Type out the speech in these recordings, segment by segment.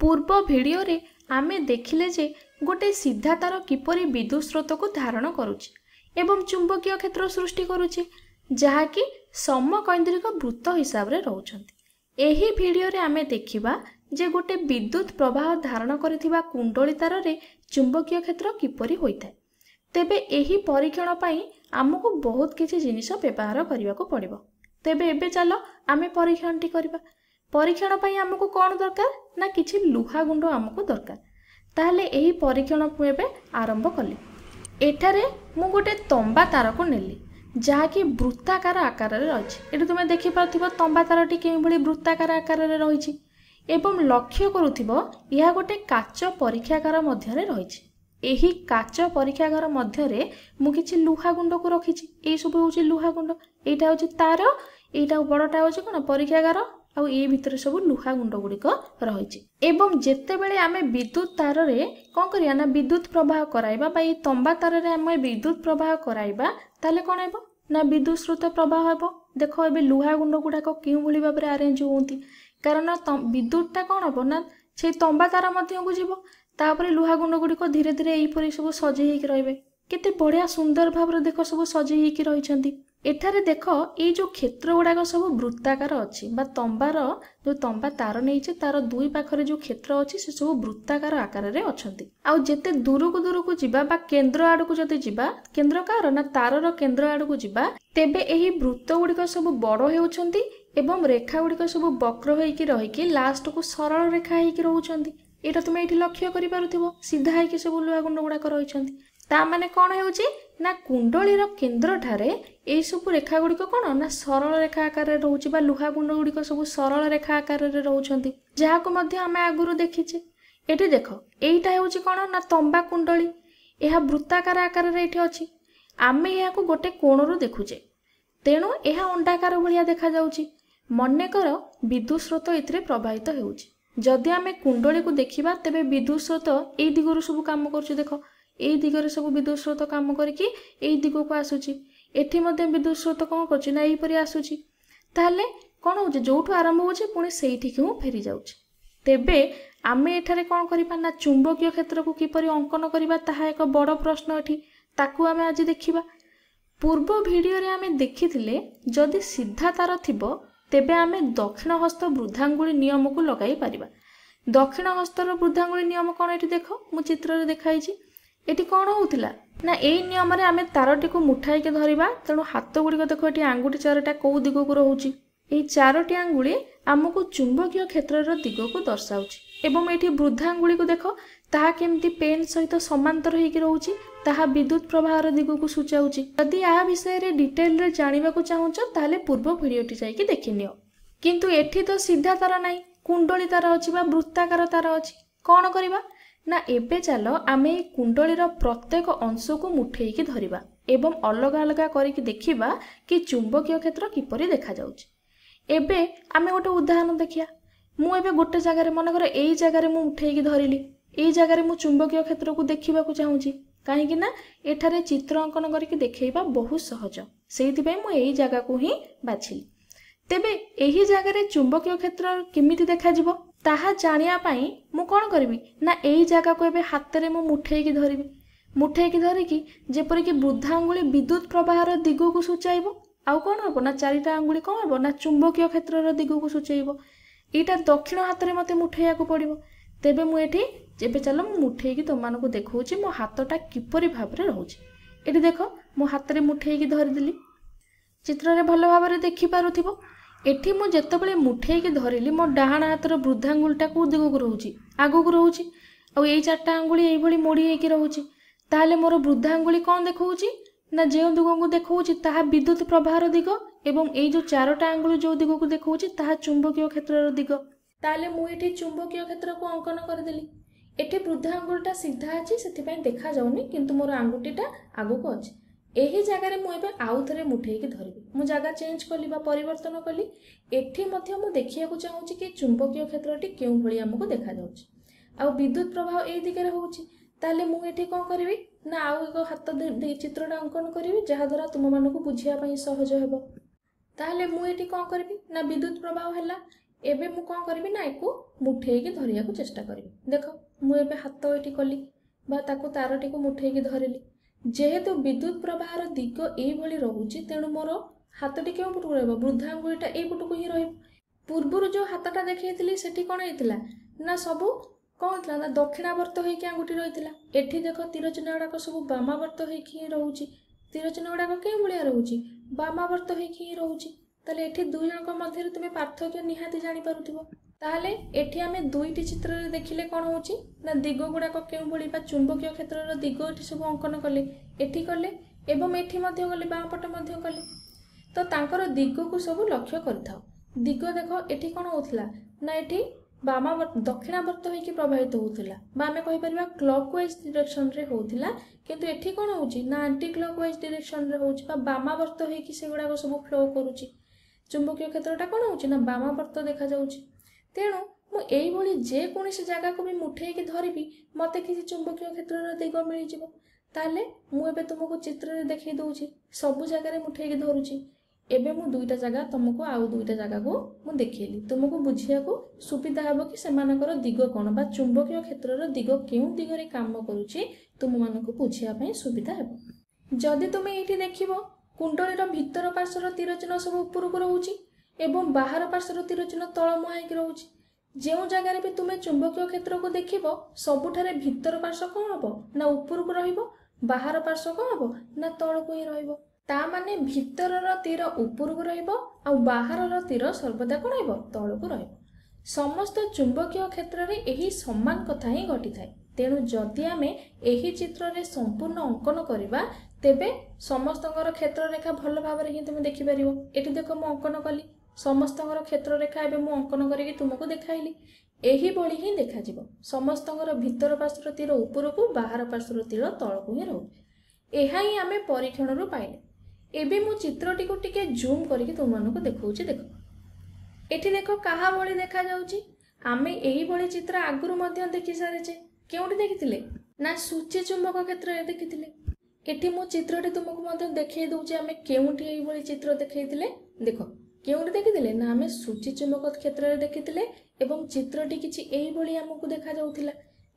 पूर्व भिडियो रे आमे देखिले जे गोटे सीधा तार किपरि विद्युत स्रोत को धारण करुछि एवं चुंबकीय क्षेत्र सृष्टि करुछि जहाँकि समकैंद्रिक वृत्त हिसाब रे रहउछन्ति। एही भिडियो रे आमे देखिबा जे गोटे विद्युत प्रवाह धारण करिथिबा कुंडली तार रे चुंबकीय क्षेत्र किपरि होइଥାଏ। तेबे एही परीक्षण पई आमको बहुत किछि जिनिस व्यवहार करिवाको पड़िबो। तेबे एबे चलो आमे परीक्षणटी करिबा। परीक्षण पई आमको कोन दरकार ना किछि लुहा गुंड आमको दरकार। ताहले एही परीक्षण को एबे आरंभ कली। एठारे मु गोटे तंबा तार को नेली जहाँकि वृत्ताकार आकार रे रहिछि। एठु तुमे देखि पाथिबो तंबा तारटी केउ भली वृत्ताकार आकार रे रहिछि एवं लक्ष्य करूथिबो यह गोटे काच परीक्षागार मध्य रे रहिछि। एही काच परीक्षागार मध्य रे मु किछि लुहा गुंड को रखिछि। एई सब होछि लुहा गुंड, एटा होछि तार, एटा बड़टा होछि कोन परीक्षागार आउ ए भितर सब लुहा गुंड गुड़िक रहिछि। एवं जेते बेले आमे विद्युत तार रे कोन करिया ना विद्युत प्रवाह कराइबा बा ए तंबा तार रे आमे विद्युत प्रवाह कराइबा ताले कोन हेबो ना विद्युत स्रोत प्रवाह हेबो। देखो एबे लुहा गुंड गुडाक केउ भली भाबरे अरेंज होंती कारण विद्युतटा कोन हेबो ना से तंबा तार मध्य को जीवो तापरे लुहा गुंड गुड़िक धीरे धीरे एई परि सब सजे हेकि रहबे। केते बढ़िया सुंदर भाबरे देखो सब सजे हेकि रहिछन्ती। एठारे देखो ये जो क्षेत्र गुड़ाक सब वृत्ताकार अच्छी बा तंबार जो तंबा तार नहीं तार दुई पाखरे जो क्षेत्र अच्छी से सब वृत्ताकार आकार रे अच्छंती। आउ जेते दूर को जिबा बा केंद्र आड़ को जदि जिबा केंद्र कार ना तारर केंद्र आड़ को जिबा तेबे एही वृत्त गुड़िक सब बड़ हेउछंती एवं रेखा गुड़िक सब वक्र होइकी रहिकी लास्ट को सरल रेखा हेइकी रहउछंती। एटा तुमे एठी लक्ष्य करि पारुथिबो सीधा हेइकी सब लुहा गुंड गुड़ाक रहिछंती। ता माने कोन हेउची ना कुंडलीर केंद्र ठारे एई सब रेखा गुड़िक कोन ना सरल रेखा आकार रे रहउची बा लुहा गुंड गुड़िक सब सरल रेखा आकार रे रहउछंती जाहाको मध्ये आमे आगुरु देखिचे। एठी देखो एईटा हेउची कोन ना तंबा कुंडली एहा वृत्ताकार आकार रे एठी अछि। आमे एहा को गोटे कोणरु देखुचे तेणु एहा अंडाकार भलिया देखा जाउची। मन्ने कर विद्युत स्रोत एथिरे प्रवाहित हेउची। जदि आमे कुंडली को देखिबा तेबे विद्युत स्रोत एई दिगरु सब काम करछु। देखो एई दिगरे सब विद्युत स्रोत काम करिकि एई दिगो को आसुची। एठी मध्ये विद्युत स्रोत कोन करछि ना एई परि आसुची। ताहले कोन होछि जोठु आरंभ होछि पुणी सेठी कि फेरी जाउछि। तेबे आमे एठारे कोन करिबा ना चुंबकीय क्षेत्र को किपरि अंकन करिबा ताहा एक बड़ प्रश्न एठी ताकू आमे आज देखिबा। पूर्व भिडियो रे आमे देखिथिले जदि सीधा तार थिबो तेबे आमे दक्षिण हस्त वृद्धांगुली नियम को लगाई परिबा। दक्षिण हस्तर वृद्धांगुली नियम कोन एठी देखो मु चित्र रे देखाइछि। एटी कोन होउतिला ना एई नियम रे आमे तारटी को मुठाई के धरिबा तेणु हाथ गुड़िक देखो एटी आंगुठी चारटा को दिगो को रहउची। एई चारोटी आंगुली आमको चुंबकीय क्षेत्र रो दिगो को दर्शाउची एवं एटी वृद्धांगुली को देखो ताहा केमती पेन सहित समांतर हेकि रहउची ताहा विद्युत प्रवाह रो दिगो को सूचाउची। यदि आ विषय रे डिटेल रे जानिबा को चाहुचो ताले पूर्व भिडियोटी जाईकी देखिनियो। किंतु एठी तो सीधा तार नाही कुंडली तार अछि बा वृत्ताकार तार अछि। कोन करिबा ना एबे चलो आमे कुंडलीर प्रत्येक अंश को मुठेई की धरिबा एवं अलग अलग करिकी देखिबा कि चुंबकीय क्षेत्र किपरि देखा जाउछि। एबे आमे गोटे उदाहरण देखिया। मु एबे गोटे जगह रे मन कर एई जगह रे मु उठेई की धरिली एई जगह रे मु चुंबकीय क्षेत्र को देखिबा को चाहूची काहेकि ना एठारे चित्र अंकन करिकी देखैबा बहुत सहज सेहिति पई मु एई जगह को ही बाछिली। तेबे एही जगह रे चुंबकीय क्षेत्र केमिति देखा जिवो ताहा जानिया पाई मु कोन करबी ना एई जगह को एबे हाथ रे मु मुठेई की धरिबी। मुठेई की धरिकी जेपरि कि वृद्धांगुली विद्युत प्रवाह रो दिगो को सूचाइबो आउ कोन हबो ना चारिटा अंगुली कोन हबो ना चुंबकीय क्षेत्र रो दिगो को सूचाइबो। एटा दक्षिण हाथ रे मते मुठेया को पड़िबो। तेबे मु एठी जेबे चलो मु मुठेई की तमानको को देखौची मो हाथटा किपरि भाबरे रहउची। एठी देखो मो हाथ रे मुठेई की धरि दिली चित्र रे भलो भाबरे देखि पारुथिबो। एठी मु जेतेबेले मुठेई की धरिली मो डाहाण हाथर वृद्धांगुलटा को दिगो को रहउची आगो को रहउची आ एई चारटा अंगुली एई भली मोड़ी हेकि रहउची। ताले मोर वृद्धांगुली कोन देखौची ना जे दिगो को देखौची ताहा विद्युत प्रवाह दिग एवं एई जो चारोटा अंगुली जो दिगो को देखौची ताहा चुंबकीय क्षेत्र दिग। ताले मु एठी चुंबकीय क्षेत्र को अंकन कर देली। एठी वृद्धांगुलटा सीधा अछि सेति पई देखा जाउनी किंतु मोर आंगुटीटा आगो को अछि। एही जगह रे मु एबे आउ थरे मुठेई की धरिबी। मु जगह चेंज कली बा परिवर्तन कली। एठी मध्ये मु देखिया को चाहूची कि चुंबकीय क्षेत्रटी केउ भली हमको देखा जाउची आ विद्युत प्रवाह एई दिगरे होउची। ताले मु एठी कोन करबी ना आउ एक हाथ दे चित्रटा अंकन करबी जहा द्वारा तुम मानको बुझिया पई सहज हेबो। ताले मु एठी कोन करबी ना विद्युत प्रवाह हैला एबे मु कौन करी ना एको मुठेकी धरिया को चेष्टा करी। देख मुझे हाथ ये कली तारटी को मुठेकी धरिली जेहेतु विद्युत प्रवाहर दिग ये रोचे तेणु मोर हाथटी क्यों पटक रहा वृद्धा आंगुलीटा ये पटक ही रूर्वर जो हाथटा देखी से कौन होता ना सब कौन होता ना दक्षिणावर्त होगी आंगुठी रही है। एठी देख तीर चिन्ह गुड़ाक सब बामावर्त होगी रोचे तीर चिन्ह गुड़ाक क्यों भाया रोचे बामावर्त होगी रोचे ताले एठी दुई जनक मध्य तुम्हें पार्थक्य निहाती जानीपारुथिबो। ताहले एठी आमे दुईटी चित्र रे देखिले कौन होची ना दिग गुड़ाक क्यों भली बा चुंबकीय क्षेत्र दिग एठी सब अंकन कले एठी कले एवं एठी मध्य गले बाम पट मध्य कले तो तांकर दिग को सब लक्ष्य करिथाओ। दिग देख एठी कौन होतला ना एठी बामावर्त दक्षिणावर्त होइकी प्रभावित होउथिला बा आमे कहि परिबा क्लॉकवाइज डायरेक्शन रे होउथिला किंतु एठी कौन होउची ना एंटी क्लॉकवाइज डायरेक्शन रे होउची बा बामावर्त होइकी से गुड़ाक सब फ्लो करूची चुंबकीय क्षेत्रटा कौन होउची ना बामावर्त देखा जाउची। तेणु मु एई भली जे कोनोसी जगह को भी मुठेकी धरिबी मते किसी चुंबकीय क्षेत्रर दिग मिल जिवो ताले मु एबे तुमको चित्र रे देखै दउची सब जगह रे मुठेकी धरुची एबे मु दुईटा जगह तुमको आउ दुईटा जगह को मु देखैली तुमको बुझिया को सुविधा हेबो कि सेमानकर दिग कोन बा चुंबकीय क्षेत्रर दिग केउ दिग रे काम करूची तुम मानको बुझिया पई सुविधा हेबो। जदि तुमे एठी देखिबो कुंडलीर भितर पार्श्वर तीर चिन्ह सब ऊपर को रोचे एवं बाहर पार्श्वर तीर चिन्ह तल मुहाई रोचे जो जगार भी तुम्हें चुंबकीय क्षेत्र को देख सबुठारे भितर पार्श्व कौन हम ना ऊपर को रहिबो बाहर पार्श्व कौन हम ना तल को ही रहिबो ता माने भितर तीर ऊपर को रहिबो आ बाहर तीर सर्वदा कौन हो तल को रहिबो। समस्त चुंबकीय क्षेत्र में यही समान कथा ही घटी थाए। तेणु जदि आमे एही चित्र रे संपूर्ण अंकन करिबा तेबे समस्तଙ୍କର क्षेत्र रेखा भल भाव रे ही तुम देखि परिबो। एठी देखो मु अंकन कली समस्तଙ୍କର क्षेत्र रेखा एबे मु अंकन करिकि तुमको देखाइली एही बळी ही देखा जिवो समस्तଙ୍କର भितर पार्श्वर तीर ऊपर को बाहर पार्श्वर तीर तल को ही रहू। एहा ही आमे परीक्षण रु पाइले। एबे मु चित्रटी को टिके जूम करिकि तुम मानको देखौची। देखो एठी देखो काहा बळी देखा जाउची आमे एही बळी चित्र आगुरु मध्ये देखि सारिचे केउठी देखिथिले ना सूची चुंबक क्षेत्र रे देखिथिले। एठी मु चित्रटी तुमको मध्ये देखै दउची आमे केउठी एही बळी चित्र देखैथिले। देखो केउठी देखिथिले ना आमे सूची चुंबक क्षेत्र रे देखिथिले एवं चित्रटी किछि एही बळी हमकु देखा जाउथिला।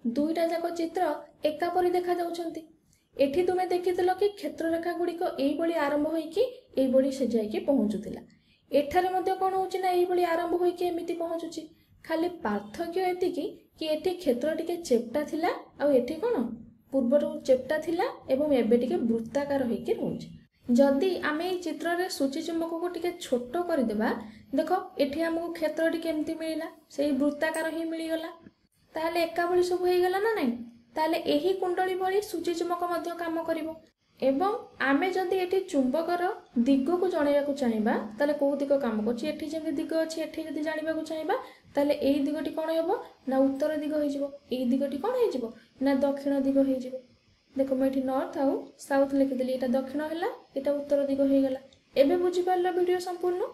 दुईटा जाक चित्र एका परि देखा जाउछंती। एठी तुमे देखिथिलो कि क्षेत्र रेखा गुडी को एही बळी आरंभ होई कि एही बळी से जाई कि पहुंचुथिला। एठारे मध्ये कोन होउची ना एही बळी आरंभ होई कि एमिति पहुंचुची खाली पार्थक्य एतिकी कि एठी क्षेत्र टिके चेप्टा थिला आ एठी कोन पूर्वर चेप्टा थिला एवं एबे टिके वृत्ताकार होई कि रहउची। जदि आमे ए चित्र रे सूची चुंबक को टिके छोटो करि देबा देखो एठी हमहु क्षेत्र टिके एमिति मिलिला सेही वृत्ताकार ही मिली गला ताले एका बळी सब होई गला ना नै ताले एही कुंडली बळी सूची चुंबक मध्ये काम करिवो। एवं आमे जदि एठी चुंबकर दिग को जणैया को चाहिबा ताले को दिग काम करछि एठी जेमि दिग अछि एठी जदि जानिबा को चाहिबा ताले एही दिगटी कोन हेबो ना उत्तर दिग होई जिवो एही दिगटी कोन होई जिवो ना दक्षिण दिग होई जिवो। देखो मैं एठी नॉर्थ आउ साउथ लिखि देली एटा दक्षिण हैला एटा उत्तर दिग होई गेला। एबे बुझि पारला वीडियो संपूर्ण।